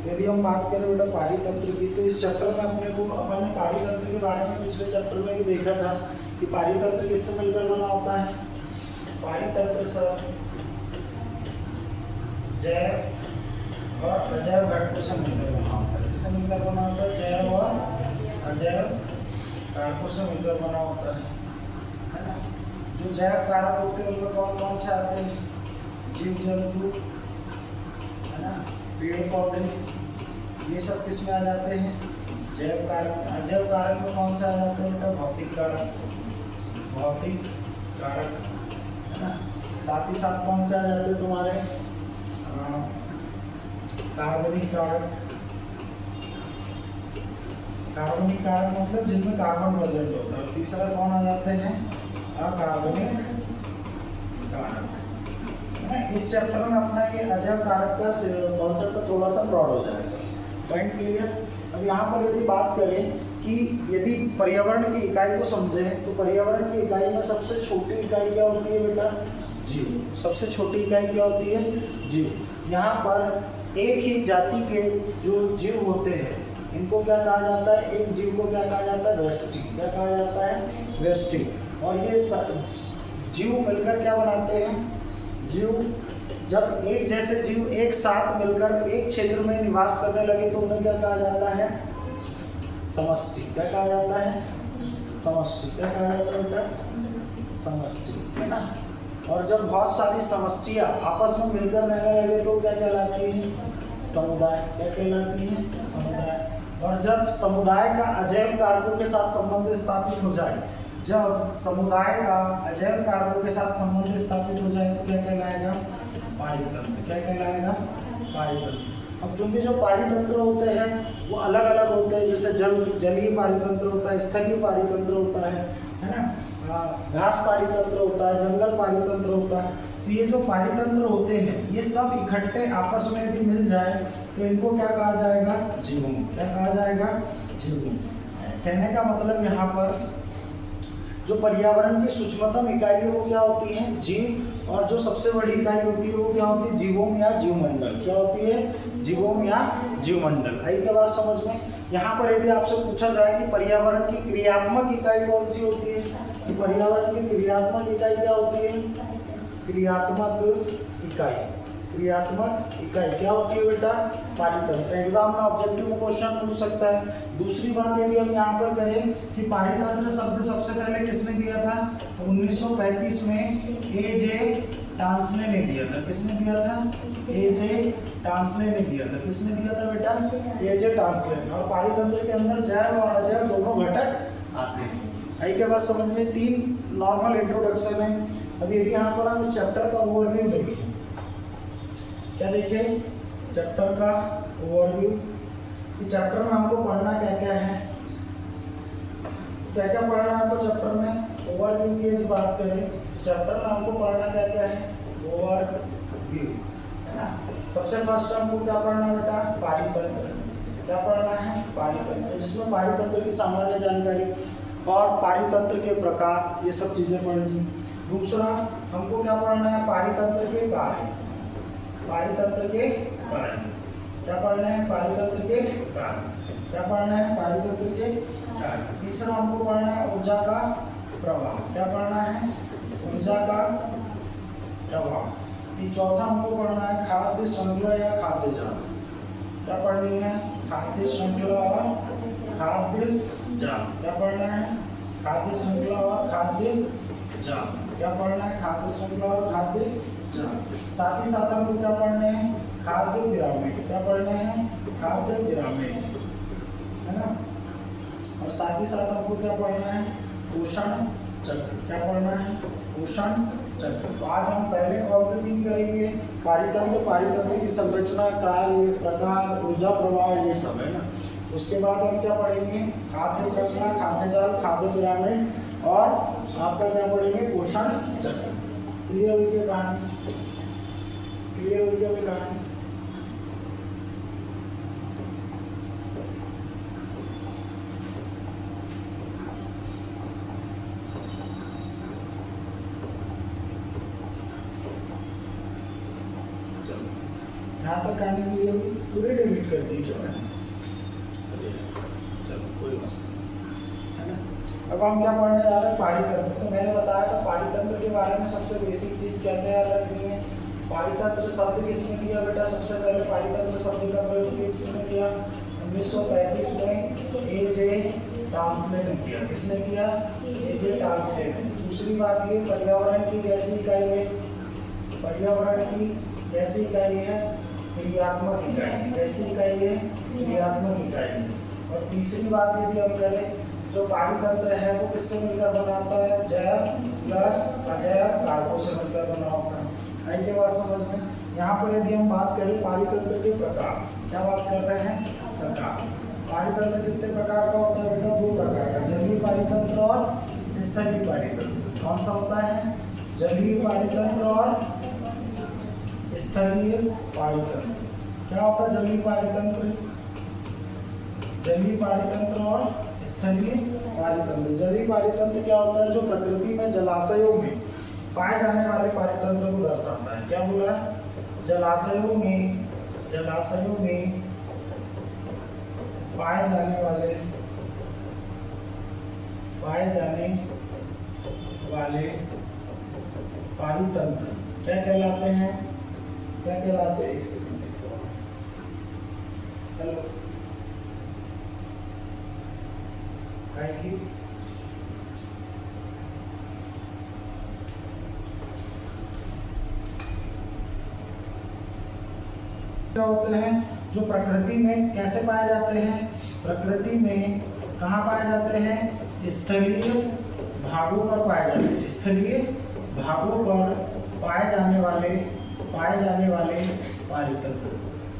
यदि हम बात करें बेटा पारितंत्र की, तो इस चैप्टर में अपन ने पारितंत्र के बारे में पिछले चैप्टर में भी देखा था कि पारितंत्र किससे मिलकर बना होता है। पारितंत्र सर जैव और अजैव घटकों से मिलकर बना होता है। किससे मिलकर बना होता है? जैव और अजैव कारकों से मिलकर बना होता है ना। जो जैव कारक होते हैं उनमें कौन कौन से आते हैं? जीव जंतु है ना, पेड़ पौधे, ये सब किस में आ जाते हैं? जैव कारक। अजैव कारक में कौन से आ जाते हैं बेटा? भौतिक कारक, भौतिक कारक है ना। साथ ही साथ कौन से आ जाते हैं तुम्हारे? कार्बनिक कारक। कार्बनिक कारक मतलब जिनमें कार्बन प्रेजेंट होता है। तीसरा कौन आ जाते हैं? अकार्बनिक कारक है ना। इस चैप्टर में अपना ये अजैव कारक का कॉन्सेप्ट थोड़ा सा ब्रॉड हो जाएगा। Point clear? अब यहाँ पर यदि बात करें कि यदि पर्यावरण की इकाई को समझें तो पर्यावरण की इकाई में सबसे छोटी इकाई क्या होती है बेटा? जीव। सबसे छोटी इकाई क्या होती है? जीव। यहाँ पर एक ही जाति के जो जीव होते हैं इनको क्या कहा जाता है? एक जीव को क्या कहा जाता है? व्यष्टि। क्या कहा जाता है? व्यष्टि। और ये जीव मिलकर क्या बनाते हैं? जीव जब एक जैसे जीव एक साथ मिलकर एक क्षेत्र में निवास करने लगे तो उन्हें क्या कहा जाता है? समष्टि। क्या कहा जाता है? समष्टि। क्या कहा जाता है बेटा? समष्टि है ना। और जब बहुत सारी समष्टियाँ आपस में मिलकर रहने लगे तो क्या कहलाती हैं? समुदाय। क्या कहलाती हैं? समुदाय। और जब समुदाय का अजैव कारकों के साथ संबंध स्थापित हो जाए, जब समुदाय का अजैव कारकों के साथ संबंध स्थापित हो जाए तो क्या कहलाएगा? पारितंत्र। क्या कहलाएगा? पारितंत्र। अब चूंकि जो पारितंत्र होते हैं वो अलग अलग होते हैं, जैसे जलीय पारितंत्र होता है, स्थलीय पारितंत्र होता है ना, घास पारितंत्र होता है, जंगल पारितंत्र होता है। तो ये जो पारितंत्र होते हैं ये सब इकट्ठे आपस में यदि मिल जाए तो इनको क्या कहा जाएगा? जीवों। क्या कहा जाएगा? जीवों। कहने का मतलब यहाँ पर जो पर्यावरण की सूक्ष्मतम इकाई है वो क्या होती है? जीव। और जो सबसे बड़ी इकाई होती है वो क्या होती है? जीवोम या जीवमंडल। क्या होती है? जीवोम या जीवमंडल। आई क्या बात समझ में? यहाँ पर यदि आपसे पूछा जाए कि पर्यावरण की क्रियात्मक इकाई कौन सी होती है, कि पर्यावरण की क्रियात्मक इकाई क्या होती है? क्रियात्मक इकाई। क्रियात्मक इकाई क्या होती है बेटा? पारितंत्र। एग्जाम में ऑब्जेक्टिव क्वेश्चन पूछ सकता है। दूसरी बात यदि हम यहाँ पर करें कि पारितंत्र शब्द सबसे पहले किसने दिया था? 1935 में ए.जे. टांसले ने दिया था। किसने दिया था? ए.जे. टांसले ने दिया था। किसने दिया था बेटा? ए.जे. टांसले ने। और पारितंत्र के अंदर जैव और अजैव दोनों घटक आते हैं। आई क्या बात समझ में? 3 नॉर्मल इंट्रोडक्शन है। अब यदि यहाँ पर हम इस चैप्टर का ओवरव्यू देखें, क्या देखें? चैप्टर का ओवरव्यू। इस चैप्टर में हमको पढ़ना क्या क्या है? क्या क्या पढ़ना है हमको चैप्टर में? ओवरव्यू की यदि बात करें तो चैप्टर में हमको पढ़ना क्या क्या है? ओवरव्यू है ना। सबसे फर्स्ट हमको क्या पढ़ना है बेटा? पारितंत्र। क्या पढ़ना है? पारितंत्र, जिसमें पारितंत्र की सामान्य जानकारी और पारितंत्र के प्रकार, ये सब चीजें पढ़नी। दूसरा हमको क्या पढ़ना है? पारितंत्र के कार्य। पारितंत्र के कार्य क्या पढ़ना है? पारितंत्र के कार्य। क्या पढ़ना है? पारितंत्र के कार्य। तीसरा हमको पढ़ना है ऊर्जा का प्रवाह। क्या पढ़ना है? ऊर्जा का प्रवाह। चौथा हमको पढ़ना है खाद्य श्रृंखला या खाद्य जाल। क्या पढ़नी है? खाद्य श्रृंखला और खाद्य जाल। क्या पढ़ना है? खाद्य श्रृंखला और खाद्य जाल। क्या पढ़ना है? खाद्य श्रृंखला और खाद्य जाल। साथ ही साथ हमको क्या पढ़ने हैं? खाद्य पिरामिड। क्या पढ़ने हैं? खाद्य पिरामिड है ना। और साथ ही साथ हमको क्या पढ़ना है? पोषण चक्र। क्या पढ़ना है? पोषण चक्र। तो आज हम पहले कौन से 3 करेंगे? पारितंत्र, पारितंत्र की संरचना, कार्य, प्रकार, ऊर्जा प्रवाह, ये सब है ना। उसके बाद हम क्या पढ़ेंगे? खाद्य श्रृंखला, खाद्य जाल, खाद्य पिरामिड और आपका क्या पढ़ेंगे? पोषण चक्र। क्लियर हुई क्या कहानी? क्लियर हुई क्या कहानी? यहाँ तक कहानी क्लियर हुई, पूरी डिलीट कर दी जो है। चलो कोई बात नहीं, है ना। अब हम क्या पढ़ने जा रहे हैं, पारितंत्र। तो मैंने बताया था पारितंत्र के बारे में सबसे बेसिक चीज क्या क्या याद रखनी है। पारितंत्र शब्द किसने दिया बेटा, सबसे पहले पारितंत्र शब्द का प्रयोग किसने किया, 1935 में ए.जे. टाल्सले ने किया। किसने किया, ए.जे. टाल्सले ने। दूसरी बात ये, पर्यावरण की कैसी इकाई है, पर्यावरण की कैसी इकाई है, क्रियात्मक इकाई है। कैसी इकाई है, क्रियात्मक इकाई है। और तीसरी बात यदि हम करें, जो पारितंत्र है वो किससे मिलकर बना होता है, जैव प्लस अजैव कारकों से मिलकर बना होता है। आई के बात समझ में। यहाँ पर यदि हम बात करें पारितंत्र के प्रकार, क्या बात कर रहे हैं, प्रकार। पारितंत्र कितने प्रकार का होता है बेटा, 2 प्रकार का, जलीय पारितंत्र और स्थलीय पारितंत्र। कौन सा होता है, जलीय पारितंत्र और स्थलीय पारितंत्र। क्या होता है जलीय पारितंत्र, जलीय पारितंत्र और स्थलीय पारितंत्र। जलीय पारितंत्र क्या होता है, जो प्रकृति में जलाशयों में पाए जाने वाले पारितंत्र को दर्शाता है। क्या बोला, जलाशयों में पाए जाने वाले पारितंत्र क्या कहलाते हैं, क्या कहलाते हैं, एक सेकंड। हेलो क्या होते हैं, जो प्रकृति में कैसे पाए जाते हैं, प्रकृति में कहाँ पाए जाते हैं, स्थलीय भागों पर पाए जाते हैं। स्थलीय भागों पर पाए जाने वाले पारितंत्र,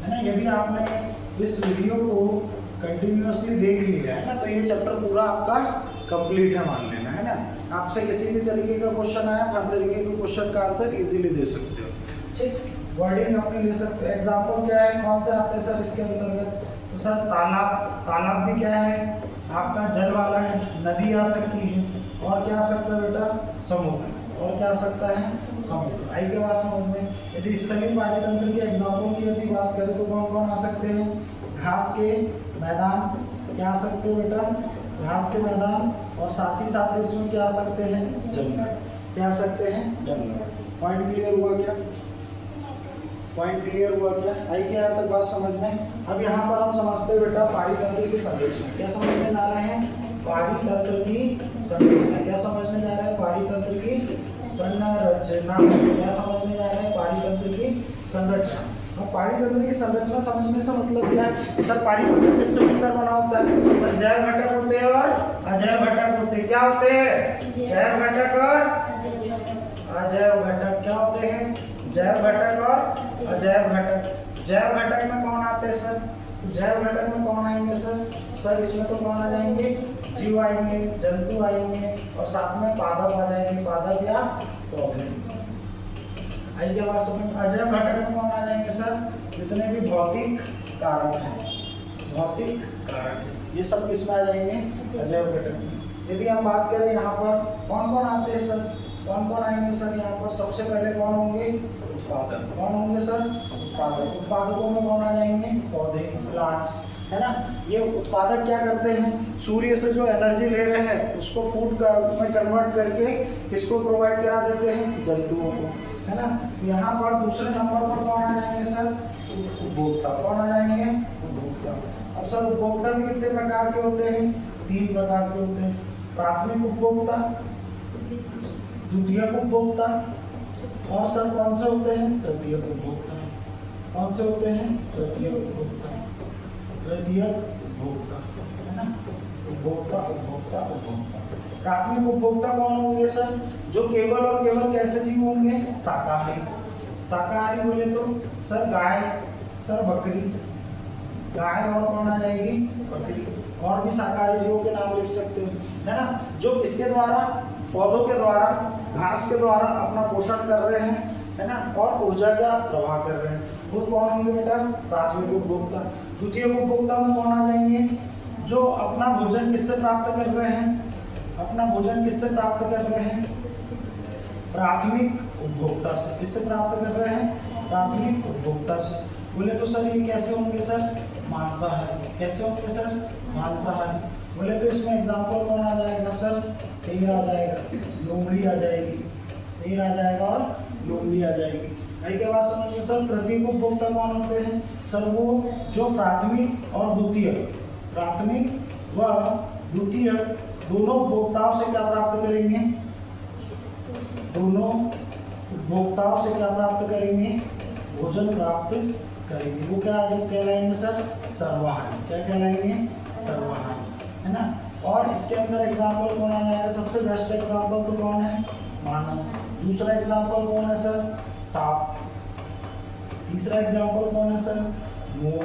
है ना। यदि आपने इस वीडियो को कंटिन्यूअसली देख लिया है ना, तो ये चैप्टर पूरा आपका कंप्लीट है मान लेना, है ना। आपसे किसी भी तरीके का क्वेश्चन आया, हर तरीके के क्वेश्चन का आंसर इजीली दे सकते हो। ठीक, वर्डिंग अपने ले सकते हो। एग्जाम्पल क्या है, कौन से आते हैं सर इसके अंतर्गत, तो सर तालाब भी क्या है आपका, जल वाला है। नदी आ सकती है, और क्या आ सकता है बेटा, समुद्र, और क्या आ सकता है, समुद्र। आई के बात समझ में। यदि स्थलीय पारितंत्र के एग्जाम्पल की यदि बात करें तो कौन कौन आ सकते हैं, घास के मैदान, क्या आ सकते हो बेटा, घास के मैदान, और साथ ही साथ इसमें क्या आ सकते हैं, जंगल। क्या आ सकते हैं, जंगल। पॉइंट क्लियर हुआ क्या, पॉइंट क्लियर हुआ क्या, आई क्या यहाँ तक बात समझ में। अब यहाँ पर हम समझते हैं बेटा पारितंत्र की संरचना। क्या समझने जा रहे हैं, पारितंत्र की संरचना। क्या समझने जा रहे हैं, पारितंत्र की संरचना। क्या समझने जा रहे हैं, पारितंत्र की संरचना। अब पारितंत्र की संरचना समझने से मतलब क्या है, सर पारितंत्र किससे मिलकर बना होता है, सर जैव घटक होते हैं और अजैव घटक होते हैं। क्या होते हैं, जैव घटक और अजैव घटक। क्या होते हैं, जैव घटक और अजैव घटक। जैव घटक में कौन आते हैं सर, जैव घटक में कौन आएंगे सर इसमें तो कौन आ जाएंगे, जीव आएंगे, जंतु आएंगे, और साथ में पादप आ जाएंगे, पादप या पौधे। आई क्या बात समझ। अजैव घटक में कौन आ जाएंगे सर, जितने भी भौतिक कारक हैं, भौतिक कारक हैं, ये सब किसमें आ जाएंगे, अजैव घटक में। यदि हम बात करें यहाँ पर कौन कौन आते हैं सर, कौन कौन आएंगे सर यहाँ पर, सबसे पहले कौन होंगे, उत्पादक। कौन होंगे सर, उत्पादक। उत्पादकों में कौन आ जाएंगे, पौधे, प्लांट्स, है ना। ये उत्पादक क्या करते हैं, सूर्य से जो एनर्जी ले रहे हैं उसको फूड में कन्वर्ट करके किसको प्रोवाइड करा देते हैं, जंतुओं को, है ना। यहाँ पर दूसरे नंबर पर कौन आ जाएंगे सर, उपभोक्ता। कौन आ जाएंगे, उपभोक्ता। अब सर उपभोक्ता भी कितने प्रकार के होते हैं, 3 प्रकार के होते हैं। प्राथमिक उपभोक्ता, द्वितीयक उपभोक्ता, और सर कौन से होते हैं, तृतीयक उपभोक्ता। कौन से होते हैं, तृतीयक उपभोक्ता, तृतीयक उपभोक्ता, है ना। उपभोक्ता उपभोक्ता उपभोक्ता। प्राथमिक उपभोक्ता कौन होंगे सर, जो केवल और केवल कैसे जीव होंगे, शाकाहारी। शाकाहारी बोले तो सर गाय, सर बकरी, गाय और कौन आ जाएगी, बकरी। और भी शाकाहारी जीवों के नाम लिख सकते हो, है ना, जो इसके द्वारा, पौधों के द्वारा, घास के द्वारा अपना पोषण कर रहे हैं, है ना, और ऊर्जा का प्रवाह कर रहे हैं। वो कौन होंगे बेटा, प्राथमिक उपभोक्ता। द्वितीय उपभोक्ता में कौन आ जाएंगे, जो अपना भोजन किससे प्राप्त कर रहे हैं, अपना भोजन किससे प्राप्त कर रहे हैं, प्राथमिक उपभोक्ता से। किससे प्राप्त कर रहे हैं, प्राथमिक उपभोक्ता से। बोले तो सर ये कैसे होंगे सर, मांसाहारी। कैसे होंगे सर, मांसाहारी। बोले तो इसमें एग्जाम्पल कौन आ जाएगा सर, शेर आ जाएगा, लोमड़ी आ जाएगी, शेर आ जाएगा और लोमड़ी आ जाएगी। आई क्या बात समझ में सर। तृतीयक उपभोक्ता कौन होते हैं सर, वो जो प्राथमिक और द्वितीयक, प्राथमिक व द्वितीयक दोनों उपभोक्ताओं से क्या प्राप्त करेंगे, दोनों उपभोक्ताओं से क्या प्राप्त करेंगे, भोजन प्राप्त करेंगे। वो क्या कहलाएंगे सर, सर्वाहारी। क्या कहलाएंगे, सर्वाहारी, है ना। और इसके अंदर एग्जाम्पल कौन आ जाएगा, सबसे बेस्ट एग्जाम्पल तो कौन है, मानव। दूसरा एग्जाम्पल कौन है सर, सांप। तीसरा एग्जाम्पल कौन है सर, मोर।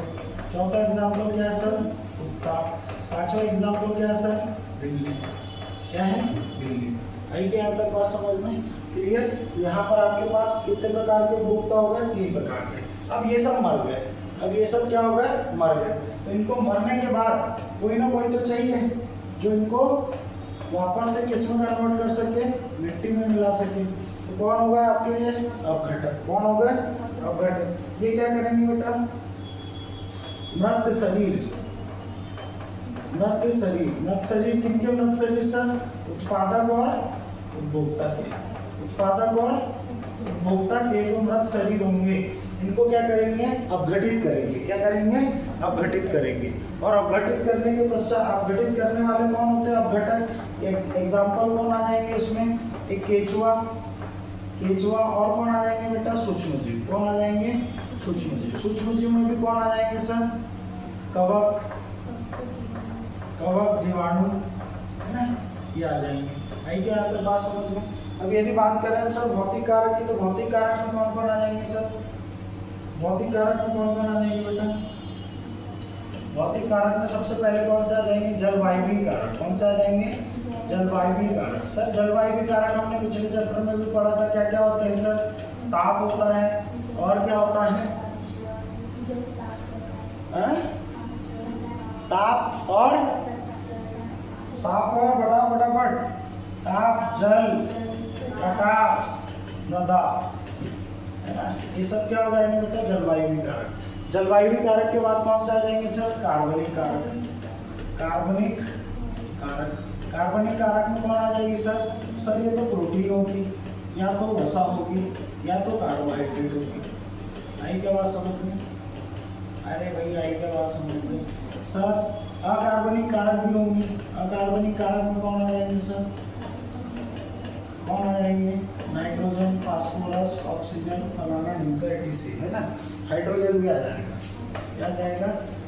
चौथा एग्जाम्पल क्या है सर, कुत्ता। पांचवा एग्जाम्पल क्या है सर, बिल्ली। क्या है, बिल्ली। आई क्या तक बात समझ में क्लियर। यहाँ पर आपके पास कितने प्रकार के उपभोक्ता हो गए, 3 प्रकार के। अब ये सब मर गए, अब ये सब क्या हो गए, मर गए। तो इनको मरने के बाद कोई ना कोई तो चाहिए जो इनको वापस से किस में कन्वर्ट कर सके, मिट्टी में मिला सके। तो कौन होगा आपके लिए, अपघटक। कौन होगा, अपघटक। ये क्या करेंगे बेटा, मृत शरीर, मृत शरीर। मृत शरीर किनके, मृत शरीर सर, उत्पादक और उपभोक्ता के। उत्पादक और उपभोक्ता के जो मृत शरीर होंगे इनको क्या करेंगे, अपघटित करेंगे। क्या करेंगे, अपघटित करेंगे। और अपघटित करने के पश्चात, अपघटित करने वाले कौन होते हैं, अपघटक। एग्जाम्पल कौन आ जाएंगे इसमें, एक केचुआ, केचुआ। और कौन आ जाएंगे बेटा, सूक्ष्म जीव। कौन आ जाएंगे, सूक्ष्म जीव। सूक्ष्म जीव में भी कौन आ जाएंगे सर, कवक, कवक, जीवाणु, है ना, ये आ जाएंगे। आई क्या आता है बात समझ में। अब यदि बात करें सर भौतिक कारक की, तो भौतिक कारक में कौन कौन आ जाएंगे सर, भौतिक कारक में कौन कौन आ जाएंगे बेटा। भौतिक कारक में सबसे पहले कौन से आ जाएंगे, जलवायवीय कारक। कौन से आ जाएंगे, जलवायवीय कारक। सर जलवायवीय कारक हमने पिछले चैप्टर में भी पढ़ा था, क्या क्या होता है सर, ताप होता है, और क्या होता है, ताप और फटाफट, ताप, जल, प्रकाश, मृदा, है ना। ये सब क्या हो जाएंगे बेटा, जलवायु कारक। जलवायु कारक के बाद कौन सा आ जाएंगे सर, कार्बनिक कारक। कार्बनिक कारक, कार्बनिक कारक में कौन आ जाएगी सर, सर ये तो प्रोटीन होगी, या तो वसा होगी, या तो कार्बोहाइड्रेट होगी। आई क्या बात समझ में, अरे भाई आई क्या बात समझ में सर। अकार्बनिक कारक भी होंगे। अकार्बनिक कारक में कौन आ जाएंगे सर, कौन आ जाएंगे, नाइट्रोजन, फास्फोरस, ऑक्सीजन, फलाना ढिमका etc, है ना। हाइड्रोजन भी आ जाएगा, क्या जाएगा,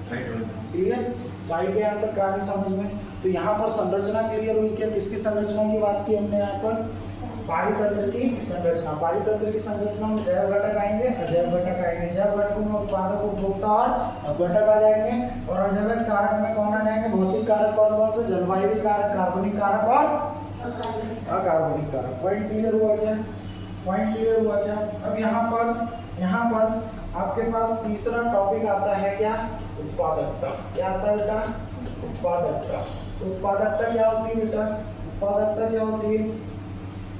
हाइड्रोजन। क्लियर, भाई के यहाँ तक कहानी समझ में। तो यहाँ पर संरचना क्लियर हुई क्या, किसकी संरचना की बात की हमने यहाँ पर, पारितंत्र की संरचना। पारितंत्र की संरचना में जैव घटक आएंगे, अजैव घटक आएंगे। जैव घटकों में उत्पादक, उपभोक्ता और अपघटक आ जाएंगे। और अजैव कारक में कौन आ जाएंगे, भौतिक कारक कौन कौन से, जलवायु कारक, कार्बनिक कारक और अकार्बनिक कारक। पॉइंट क्लियर हुआ क्या, पॉइंट क्लियर हुआ क्या। अब यहाँ पर आपके पास तीसरा टॉपिक आता है क्या, उत्पादकता। क्या आता है बेटा, उत्पादकता। तो उत्पादकता क्या होती है बेटा, उत्पादकता क्या होती है,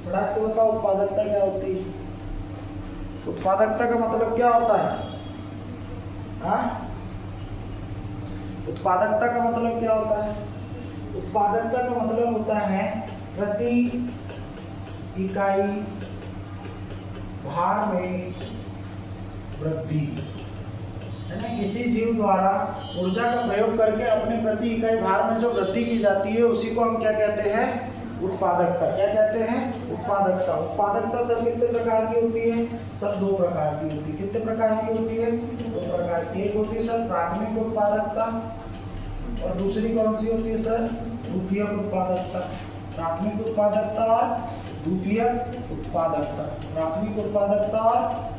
फटाक से बताओ, उत्पादकता क्या होती है। उत्पादकता का मतलब क्या होता है, हाँ, उत्पादकता का मतलब क्या होता है। उत्पादकता का मतलब होता है प्रति इकाई भार में वृद्धि, है ना। किसी जीव द्वारा ऊर्जा का प्रयोग करके अपने प्रति इकाई भार में जो वृद्धि की जाती है उसी को हम क्या कहते हैं, उत्पादकता। क्या कहते हैं, उत्पादकता। उत्पादकता सर कितने प्रकार की होती है, सब 2 प्रकार की होती है। कितने प्रकार की होती है, 2 प्रकार की। एक होती है सर प्राथमिक उत्पादकता, और दूसरी कौन सी होती है सर, द्वितीयक उत्पादकता। प्राथमिक उत्पादकता और द्वितीयक उत्पादकता। प्राथमिक उत्पादकता और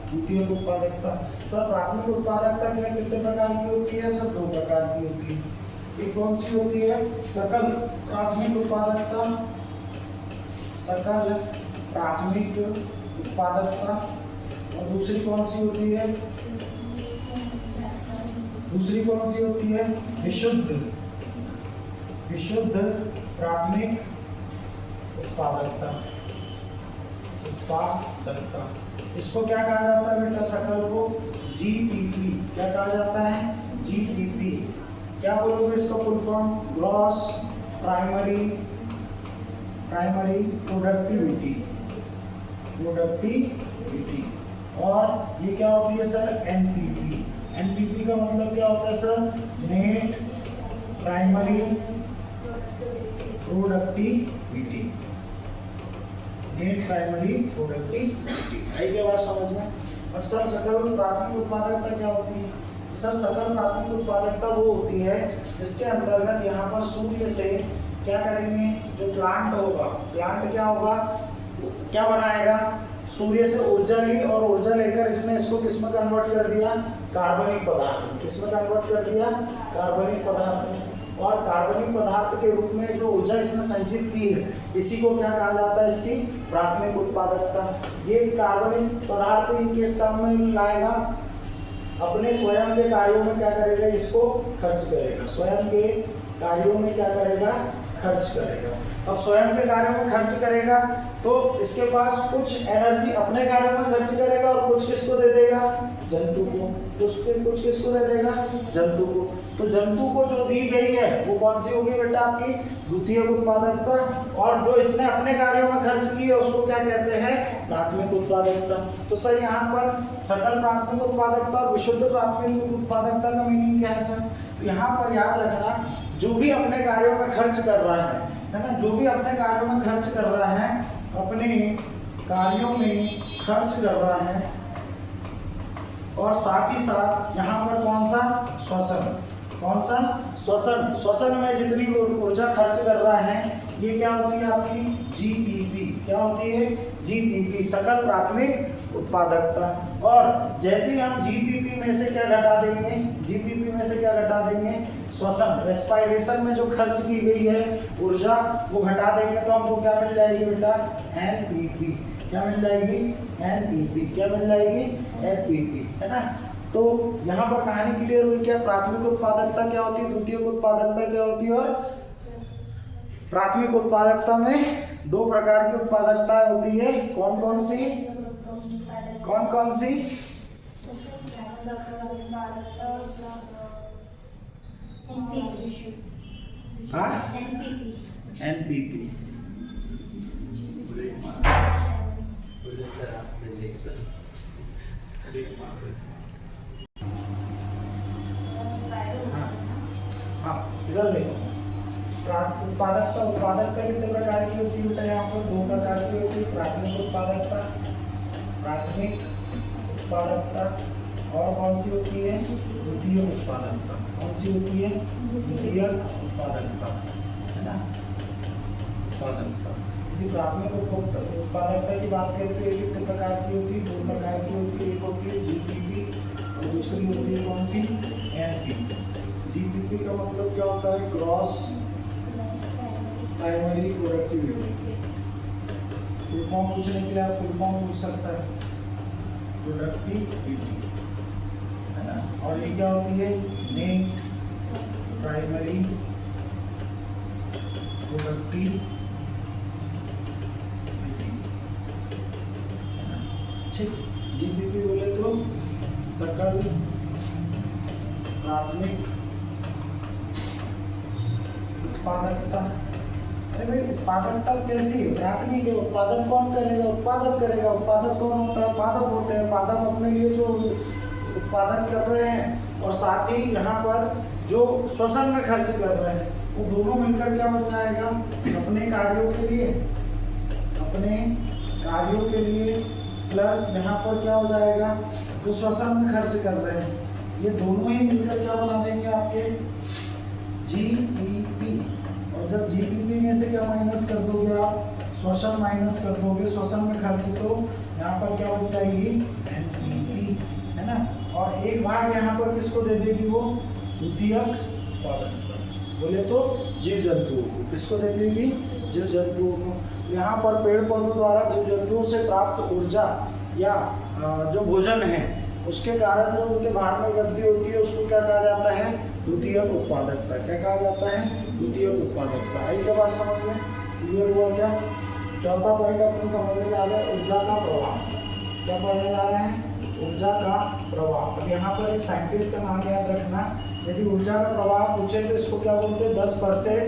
द्वितीयक उत्पादकता। सर प्राथमिक उत्पादकता क्या कितने प्रकार की होती है, सर 2 प्रकार की होती है। एक कौन सी होती है, सकल प्राथमिक उत्पादकता, सकल प्राथमिक उत्पादकता। और दूसरी कौन सी होती है, दूसरी कौन सी होती है, विशुद्ध प्राथमिक उत्पादकता। उत्पादकता इसको क्या कहा जाता है बेटा, सकल को GPP। कहा जाता है? GPP। क्या बोलोगे इसका full form? Gross primary productivity. और ये क्या होती है सर? NPP। NPP का मतलब क्या होता है सर? Net primary productivity. आई क्या बात समझ में? अब सर सकल प्राथमिक उत्पादकता क्या होती है? सर सकल प्राथमिक उत्पादकता वो होती है जिसके अंतर्गत यहाँ पर सूर्य से क्या करेंगे? जो प्लांट होगा, प्लांट क्या होगा? क्या बनाएगा? सूर्य से ऊर्जा ली और ऊर्जा लेकर इसको किस में कन्वर्ट कर दिया? कार्बनिक पदार्थ। किसमें कन्वर्ट कर दिया? कार्बनिक पदार्थ। और कार्बनिक पदार्थ के रूप में जो ऊर्जा इसने संचित की है, इसी को क्या कहा जाता है? इसकी प्राथमिक उत्पादकता। ये कार्बनिक पदार्थ ही किस काम में लाएगा? अपने स्वयं के कार्यों में क्या करेगा? इसको खर्च करेगा। स्वयं के कार्यों में क्या करेगा? खर्च करेगा। अब स्वयं के कार्यों में खर्च करेगा तो इसके पास कुछ एनर्जी अपने कार्यों में खर्च करेगा और कुछ किसको दे देगा? जंतु को। कुछ किसको दे देगा? जंतु को। तो जंतु को जो दी गई है वो कौन सी होगी बेटा? आपकी द्वितीयक उत्पादकता। और जो इसने अपने कार्यों में खर्च की है उसको क्या कहते हैं? प्राथमिक उत्पादकता। तो सर यहाँ पर सकल प्राथमिक उत्पादकता और विशुद्ध प्राथमिक उत्पादकता का मीनिंग क्या है सर? तो यहाँ पर याद रखना, जो भी अपने कार्यों में खर्च कर रहा है ना, जो भी अपने कार्यों में खर्च कर रहा है, अपने कार्यों में खर्च कर रहा है, और साथ ही साथ यहाँ पर कौन सा? श्वसन में जितनी ऊर्जा खर्च कर रहा है ये क्या होती है आपकी? GPP। क्या होती है? GPP, सकल प्राथमिक उत्पादकता। और जैसे हम GPP में से क्या घटा देंगे? श्वसन, रेस्पिरेशन में जो खर्च की गई है ऊर्जा वो घटा देंगे तो हमको क्या मिल जाएगी बेटा? NPP। क्या मिल जाएगी? NPP, है ना? तो यहाँ पर कहानी क्लियर हुई क्या? प्राथमिक उत्पादकता क्या होती है, द्वितीयक उत्पादकता क्या होती है? और प्राथमिक उत्पादकता में दो प्रकार की उत्पादकता होती है। कौन कौन सी? NPP। इधर देखो, उत्पादकता कितने प्रकार की होती है बेटा? यहाँ पर दो प्रकार की होती है। प्राथमिक उत्पादकता और कौन सी होती है? द्वितीयक उत्पादकता। कौन सी होती है? द्वितीयक उत्पादकता, है ना? यदि प्राथमिक उत्पादकता की बात करते हैं कितने प्रकार की होती है? दो प्रकार की होती है। एक होती है GPP और दूसरी होती है कौन सी? NPP। GPP का मतलब क्या होता है? Gross primary productivity. Full form पूछने के लिए आप फुल फॉर्म पूछ सकता है, प्रोडक्टिविटी, है ना? और ये क्या होती है? नेट प्राइमरी प्रोडक्टिविटी, है ना? ठीक। GPP बोले तो सकल प्राथमिक उत्पादकता। अरे भाई उत्पादकता कैसी है? प्राथमिक है, उत्पादन कौन करेगा? उत्पादक करेगा। उत्पादक कौन होता है? पादप होते हैं। पादप अपने लिए जो उत्पादन कर रहे हैं और साथ ही यहाँ पर जो श्वसन में खर्च कर रहे हैं वो दोनों मिलकर क्या बन जाएगा? अपने कार्यों के लिए प्लस यहाँ पर क्या हो जाएगा? जो श्वसन में खर्च कर रहे हैं ये दोनों ही मिलकर क्या बना देंगे? आपके GPP। और जब GPP में से क्या माइनस कर दोगे आप? श्वसन माइनस कर दोगे। श्वसन में खर्च तो यहाँ पर क्या बच जाएगी? NPP, है ना? और एक भाग यहाँ पर किसको दे देगी? वो द्वितीयक उत्पादकता। बोले तो जीव जंतुओं को। किसको दे देगी? जीव जंतुओं को। यहाँ पर पेड़ पौधों द्वारा जीव जंतुओं से प्राप्त ऊर्जा या जो भोजन है उसके कारण जो उनके भार में वृद्धि होती है उसको क्या कहा जाता है? द्वितीयक उत्पादकता। क्या कहा जाता है? द्वितीयक उत्पादकता। आई क्या बात समझ में? क्लियर हुआ क्या? चौथा पॉइंट अपने समझ में जा रहा है ऊर्जा का प्रवाह। क्या पढ़ने जा रहे हैं? ऊर्जा का प्रवाह। अब यहाँ पर एक साइंटिस्ट का नाम याद रखना, यदि ऊर्जा का प्रवाह पूछे तो इसको क्या बोलते हैं, 10%।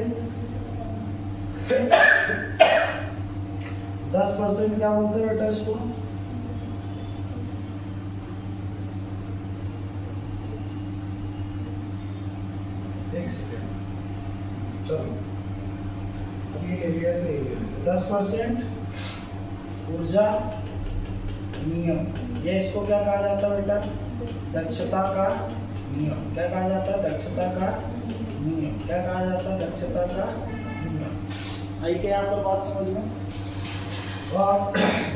10% क्या बोलते हैं बेटा इसको, एक सेकेंड, चलो अब ये ले लिया तो ये ले लिया। 10% ऊर्जा नियम, ये इसको क्या कहा जाता है बेटा, दक्षता का नियम। क्या कहा जाता है, दक्षता का नियम। क्या कहा जाता है, दक्षता का नियम। आई क्या यहाँ पर बात समझ में। और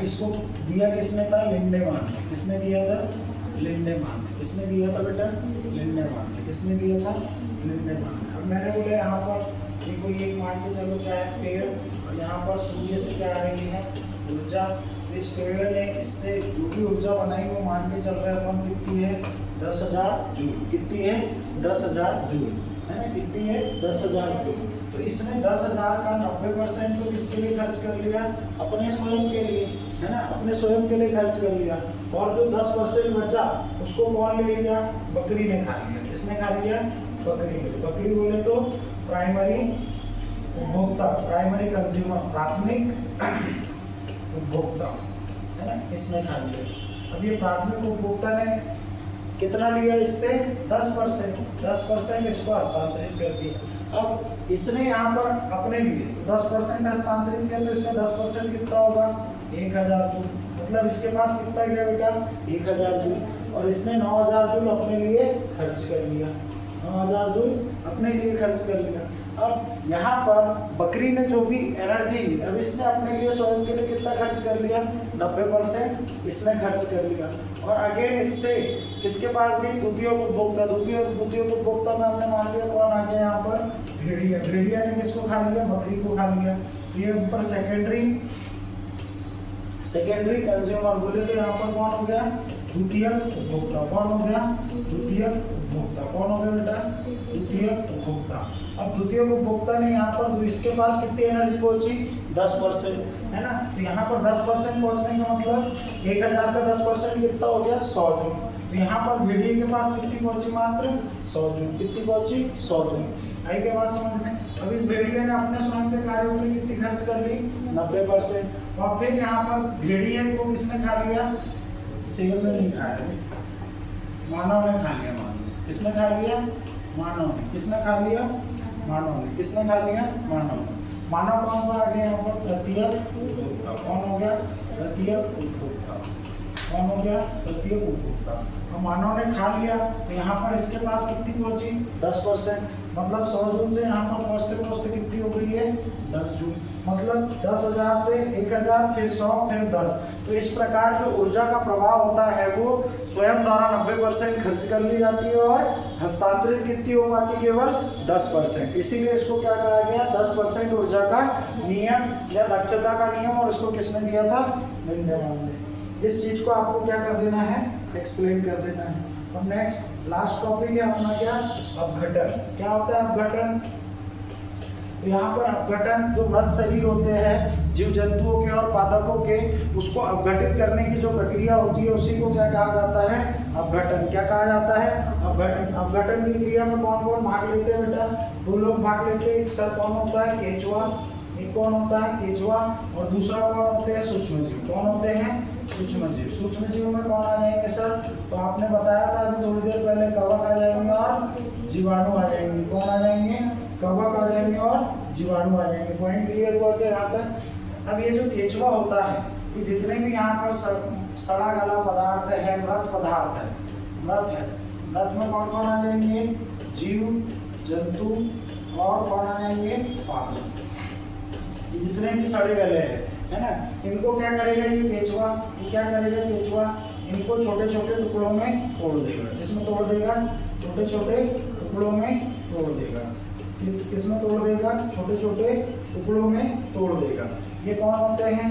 इसको दिया किसने था, लिंडेमान ने। किसने दिया था, लिंडेमान ने। किसने दिया था बेटा, लिंडेमान ने। किसने दिया था, लिंडेमान ने। अब मैंने बोला यहाँ पर देखो, ये मान के चलो क्या है, पेड़, और यहाँ पर सूर्य से क्या आ रही है, ऊर्जा। इस पेड़ ने इससे जो भी ऊर्जा बनाई वो मान के चल रहे हैं अपन, कितनी है, 10,000 जूल। कितनी है, 10,000 जूल, है ना। कितनी है, 10,000 जूल। तो इसने 10,000 का 90% तो किसके लिए खर्च कर लिया, अपने स्वयं के लिए, है ना, अपने स्वयं के लिए खर्च कर लिया। और जो 10% बचा उसको कौन ले लिया, बकरी ने खा लिया। किसने खा लिया, बकरी ने। बकरी बोले तो प्राइमरी उपभोक्ता, प्राइमरी कंज्यूमर, प्राथमिक उपभोक्ता, है ना, इसने खा लिया। अब ये प्राथमिक उपभोक्ता ने कितना लिया इससे, 10%। 10% इसको हस्तांतरित कर दिया। अब इसने यहाँ पर अपने लिए तो 10% हस्तांतरित किया, तो इसका 10% कितना होगा, 1,000 जूल। मतलब इसके पास कितना गया बेटा, 1,000 जूल। और इसने 9,000 जूल अपने लिए खर्च कर लिया। 9,000 जूल अपने लिए खर्च कर लिया। अब यहाँ पर बकरी ने जो भी एनर्जी ली, अब इसने अपने लिए स्वयं के लिए कितना खर्च कर लिया, 90% इसने खर्च कर लिया। और अगेन इससे किसके पास गई, द्वितीय उपभोक्ता। द्वितीय उपभोक्ता में हमने मान लिया कौन आ गया यहाँ पर, भेड़िया। भेड़िया ने किसको खा लिया, बकरी को खा लिया। ये ऊपर सेकेंडरी कंज्यूमर बोले तो यहाँ पर कौन हो गया, द्वितीय उपभोक्ता। कौन हो गया, द्वितीय उपभोक्ता। कौन हो गया बेटा, द्वितीय उपभोक्ता। अब द्वितीय उपभोक्ता ने यहाँ पर इसके पास कितनी एनर्जी पहुंची, 10%, है ना। तो यहाँ पर 10% पहुंचने का मतलब 1,000 का 10% कितना हो गया, 100 जूल। तो यहाँ पर भेड़िए के पास कितनी पहुंची, मात्र 100 जूल। कितनी पहुंची, 100 जूल। आई क्या बात समझ में। अब इस भेड़िए ने अपने स्वयं के कार्यों के लिए कितनी खर्च कर ली, 90%। और फिर यहाँ पर भेड़िए को किसने खा लिया, सिगल ने नहीं खाया, मानव ने खा लिया। मानव किसने खा लिया, मानव ने। किसने खा लिया, मानव ने। किसने खा लिया, मानव ने। मानव कौन सा आ गया यहाँ पर, तृतीय उपभोक्ता। कौन हो गया, तृतीय उपभोक्ता। कौन हो गया, तृतीय उपभोक्ता। अब मानव ने खा लिया तो यहाँ पर इसके पास कितनी पहुंची, 10%। मतलब 100 जूल से यहाँ पर पहुँचते पहुँचते कितनी हो गई है, 10 जूल। मतलब 10,000 से 1,000, फिर 100, फिर 10। तो इस प्रकार जो ऊर्जा का प्रवाह होता है वो स्वयं द्वारा 90% खर्च कर ली जाती है और हस्तांतरित कितनी हो पाती, केवल 10%। इसीलिए इसको क्या कहा गया, 10% ऊर्जा का नियम या दक्षता का नियम। और इसको किसने दिया था, लिंडेमान ने। इस चीज को आपको क्या कर देना है, एक्सप्लेन कर देना है। अब नेक्स्ट लास्ट टॉपिक है अपना क्या, अपघटन। क्या होता है अपघटन, तो यहाँ पर अपघटन जो मृत शरीर होते हैं जीव जंतुओं के और पादपों के, उसको अपघटित करने की जो प्रक्रिया होती है उसी को क्या कहा जाता है, अपघटन। क्या कहा जाता है, अपघटन। अपघटन की क्रिया में कौन कौन भाग लेते हैं बेटा, 2 लोग भाग लेते हैं। एक सर कौन होता है, केंचुआ। एक कौन होता है, केंचुआ। और दूसरा कौन होते हैं, सूक्ष्मजीव। कौन होते हैं, सूक्ष्मजीव। सूक्ष्मजीव में कौन आ जाएंगे सर, तो आपने बताया था अभी थोड़ी देर पहले, कवक आ जाएंगे और जीवाणु आ जाएंगे। कौन आ जाएंगे, कवक आ जाएंगे और जीवाणु आ जाएंगे। पॉइंट क्लियर हुआ क्या यहाँ तक। अब ये जो केंचुआ होता है, ये जितने भी यहाँ पर सड़ा गला पदार्थ है, मृत पदार्थ है, मृत है। मृत में कौन कौन आ जाएंगे, जीव जंतु और कौन आ जाएंगे, पादप। ये जितने भी सड़े गले हैं, है ना, इनको क्या करेगा ये केंचुआ, ये क्या करेगा केंचुआ, इनको छोटे छोटे टुकड़ों में तोड़ देगा। किसमें तोड़ देगा, छोटे छोटे टुकड़ों में तोड़ देगा। किसमें तोड़ देगा, छोटे छोटे टुकड़ों में तोड़ देगा। ये कौन होते हैं,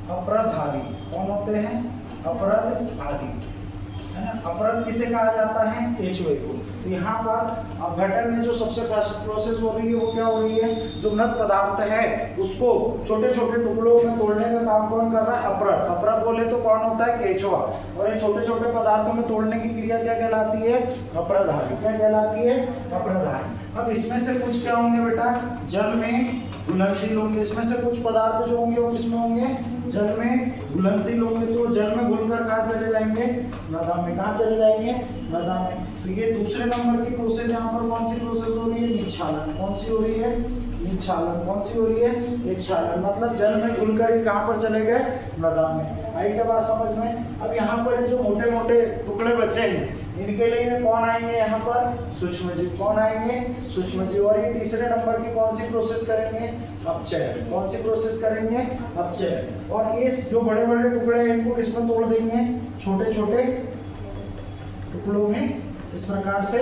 अपरदहारी। कौन होते हैं, अपरदहारी, है है ना। अपरद किसे कहा जाता है? केंचुए को। तो यहाँ पर अब गठन में जो सबसे फर्स्ट प्रोसेस हो रही है वो क्या हो रही है? जो मृत पदार्थ है उसको छोटे छोटे टुकड़ों में तोड़ने का काम कौन कर रहा है? अपरद। अपरद बोले तो कौन होता है? केंचुआ। और ये छोटे छोटे पदार्थों में तोड़ने की क्रिया क्या कहलाती है? अपरधारी। क्या कहलाती है? अपरधारी। अब इसमें से कुछ क्या होंगे बेटा? जल में घुलनशील होंगे। इसमें से कुछ पदार्थ जो होंगे वो किसमें होंगे? जल में घुलनशील होंगे। तो जल में घुलकर कहाँ चले जाएंगे? मृदा में। कहाँ चले जाएंगे? मृदा में। तो ये दूसरे नंबर की प्रोसेस यहाँ पर कौन सी प्रोसेस हो रही है? निक्षालन। कौन सी हो रही है? निक्षालन। कौन सी हो रही है? निक्षालन। मतलब जल में घुलकर ये कहाँ पर चले गए? मृदा में। आई क्या बात समझ में? अब यहाँ पर जो मोटे मोटे टुकड़े बचे हैं इनके लिए कौन आएंगे? यहाँ पर सूक्ष्मजीव। कौन आएंगे? सूक्ष्मजीव। और ये तीसरे नंबर की कौन सी प्रोसेस करेंगे? अपचयन। कौन सी प्रोसेस करेंगे? अपचयन। और ये जो बड़े बड़े टुकड़े हैं इनको किसमें तोड़ देंगे? छोटे छोटे टुकड़ों में इस प्रकार से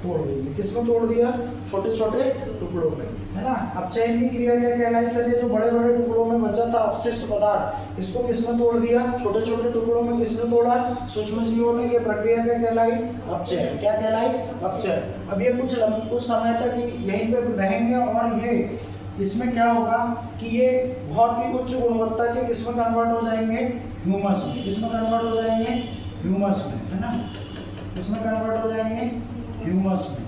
तोड़ देंगे। किसमें तोड़ दिया? छोटे छोटे टुकड़ों में, है ना। अपचयन की क्रिया क्या कहलाई? सर ये जो बड़े बड़े टुकड़ों में बचा था अपशिष्ट पदार्थ इसको किसमें तोड़ दिया? छोटे छोटे टुकड़ों में। किसने तोड़ा? सूक्ष्मजीवों ने। ये प्रक्रिया क्या कहलाई? अपचयन। क्या कहलाई? अपचयन। अब ये कुछ समय तक यहीं पे रहेंगे और ये इसमें क्या होगा कि ये बहुत ही उच्च गुणवत्ता के किसमें कन्वर्ट हो जाएंगे? ह्यूमस में। किसमें कन्वर्ट हो जाएंगे? ह्यूमस में, है ना। किसमें कन्वर्ट हो जाएंगे? ह्यूमस में।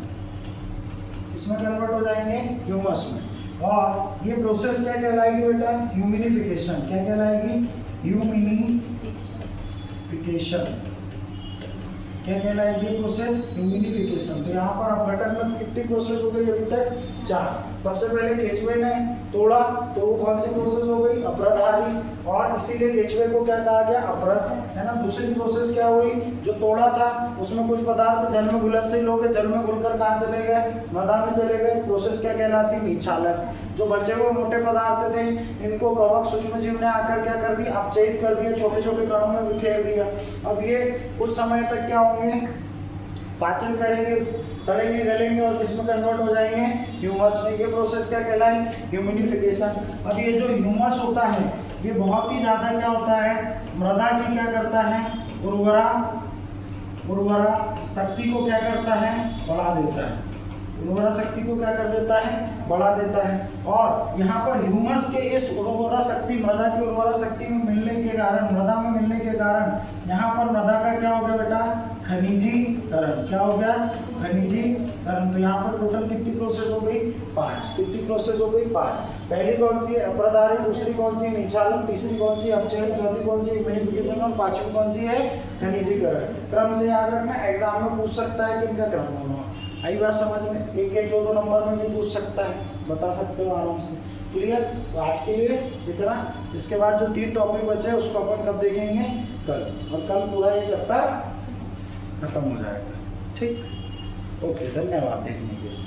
इसमें कन्वर्ट हो जाएंगे? ह्यूमस में। और ये प्रोसेस क्या कहलाएगी बेटा? ह्यूमिनिफिकेशन। क्या कहलाएगी? ह्यूमिनिफिकेशन। क्या कहलाएगी प्रोसेस? ह्यूमिनिफिकेशन। तो यहाँ पर अपघटन में कितनी प्रोसेस हो गई अभी तक? 4। सबसे पहले केंचुए ने तोड़ा तो वो कौन सी प्रोसेस हो गई? अपरधारी। और इसीलिए केंचुए को क्या कहा गया? अपरद, है ना। दूसरी प्रोसेस क्या हुई? जो तोड़ा था उसमें कुछ पदार्थ जल में घुलनशील हो गए। जल में घुलकर कहाँ चले गए? मृदा में चले गए। प्रोसेस क्या कहलाती? निक्षालन। जो बचे हुए मोटे पदार्थ थे इनको कवक सूक्ष्मजीव ने आकर क्या कर दिया? अपचयित कर दिया, छोटे छोटे कणों में बिखेर दिया। अब ये कुछ समय तक क्या होंगे? पाचन करेंगे, सड़ेंगे, गलेंगे और किसमें कन्वर्ट हो जाएंगे? ह्यूमस में। ये प्रोसेस क्या कहलाई? ह्यूमिनिफिकेशन। अब ये जो ह्यूमस होता है ये बहुत ही ज्यादा क्या होता है? मृदा की क्या करता है? उर्वरा शक्ति को क्या करता है? बढ़ा देता है। उर्वरा शक्ति को क्या कर देता है? बढ़ा देता है। और यहाँ पर ह्यूमस के इस उर्वरा शक्ति, मृदा की उर्वरा शक्ति में मिलने के कारण, मृदा में मिलने के कारण यहाँ पर मृदा का क्या हो गया बेटा? खनिजीकरण। क्या हो गया? खनिजीकरण। तो यहाँ पर टोटल कितनी प्रोसेस हो गई? 5। कितनी प्रोसेस हो गई? 5। पहली कौन सी है? अपरधारी। दूसरी कौन सी? निक्षालन। तीसरी कौन सी? अपचयन। चौथी कौन सी? ह्यूमिनिफिकेशन। और 5वीं कौन सी है? खनिजीकरण। क्रम से याद रखना, एग्जाम में पूछ सकता है कि इनका क्रम होना। आई बात समझ में? 1-1, 2-2 नंबर में भी पूछ सकता है, बता सकते हो आराम से। क्लियर? तो आज के लिए इतना। इसके बाद जो 3 टॉपिक बचे उसको अपन कब देखेंगे? कल। और कल पूरा ये चैप्टर खत्म हो जाएगा। ठीक, ओके, धन्यवाद देखने के लिए।